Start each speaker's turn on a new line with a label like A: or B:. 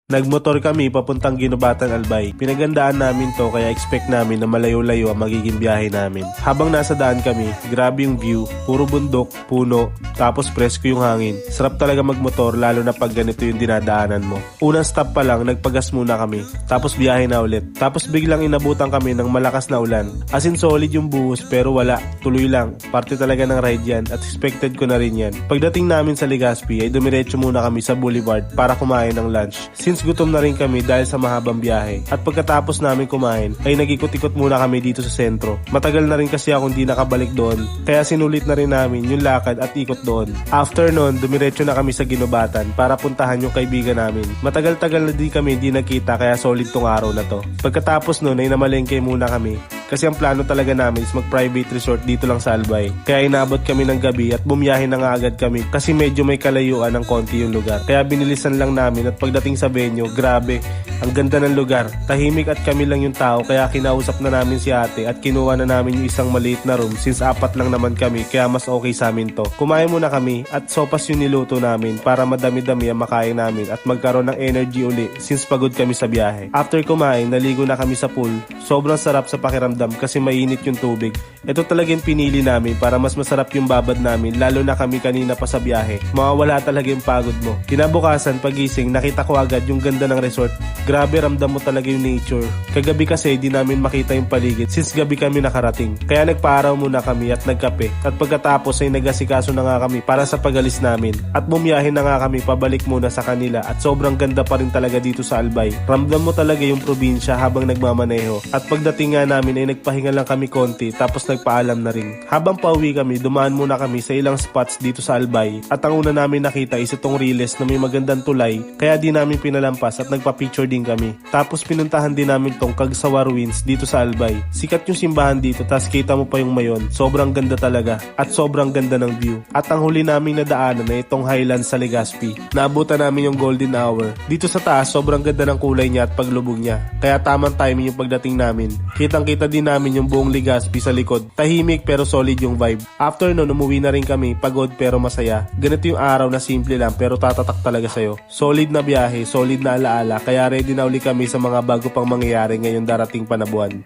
A: Nagmotor kami papuntang Ginubatan, Albay. Pinagandaan namin to kaya expect namin na malayo-layo ang magiging biyahe namin. Habang nasa daan kami, grabe yung view, puro bundok, puno, tapos presko yung hangin. Sarap talaga magmotor lalo na pag ganito yung dinadaanan mo. Unang stop pa lang, nagpagas muna kami, tapos biyahe na ulit. Tapos biglang inabutan kami ng malakas na ulan. As in solid yung buhos pero wala, tuloy lang. Parte talaga ng ride yan at expected ko na rin yan. Pagdating namin sa Legazpi ay dumiretso muna kami sa Boulevard para kumain ng lunch. Since gutom na rin kami dahil sa mahabang biyahe. At pagkatapos namin kumain ay nag-ikot-ikot muna kami dito sa sentro. Matagal na rin kasi akong di nakabalik doon kaya sinulit na rin namin yung lakad at ikot doon. After nun, dumiretso na kami sa Ginubatan para puntahan yung kaibigan namin. Matagal-tagal na din kami di nagkita kaya solid tong araw na to. Pagkatapos nun ay namalengke muna kami. Kasi ang plano talaga namin is mag-private resort dito lang sa Albay. Kaya inabot kami ng gabi at bumiyahe na nga agad kami kasi medyo may kalayuan ng konti yung lugar. Kaya binilisan lang namin at pagdating sa venue, grabe, ang ganda ng lugar. Tahimik at kami lang yung tao kaya kinausap na namin si ate at kinuha na namin yung isang maliit na room since apat lang naman kami kaya mas okay sa amin to. Kumain muna kami at sopas yung niluto namin para madami-dami ang makain namin at magkaroon ng energy uli since pagod kami sa biyahe. After kumain, naligo na kami sa pool. Sobrang sarap sa pakiramdam kasi mainit yung tubig. Ito talaga yung pinili namin para mas masarap yung babad namin lalo na kami kanina pa sa biyahe. Mawawala talaga yung pagod mo. Kinabukasan pagising nakita ko agad yung ganda ng resort. Grabe ramdam mo talaga yung nature. Kagabi kasi di namin makita yung paligid since gabi kami nakarating. Kaya nagpaaraw muna kami at nagkape. At pagkatapos ay nagasikaso na nga kami para sa pagalis namin. At bumiyahe na nga kami pabalik muna sa kanila at sobrang ganda pa rin talaga dito sa Albay. Ramdam mo talaga yung probinsya habang nagmamaneho. At pagdating nga namin ay nagpahinga lang kami konti tapos nagpaalam na rin. Habang pauwi kami, dumaan muna kami sa ilang spots dito sa Albay at ang una namin nakita is itong Riles na may magandang tulay kaya di namin pinalampas at nagpa-picture din kami. Tapos pinuntahan din namin tong Cagsawa Ruins dito sa Albay. Sikat yung simbahan dito tapos kita mo pa yung mayon. Sobrang ganda talaga at sobrang ganda ng view. At ang huli naming nadaanan na itong Highlands sa Legazpi. Naabutan namin yung golden hour. Dito sa taas, sobrang ganda ng kulay niya at paglubog niya. Kaya tamang timing yung pagdating namin. Kitang-kita din namin yung buong Legazpi sa likod. Tahimik pero solid yung vibe. After nun, umuwi na rin kami, pagod pero masaya. Ganito yung araw na simple lang pero tatatak talaga sa'yo. Solid na biyahe, solid na alaala, kaya ready na uli kami sa mga bago pang mangyayari ngayong darating pa na buwan.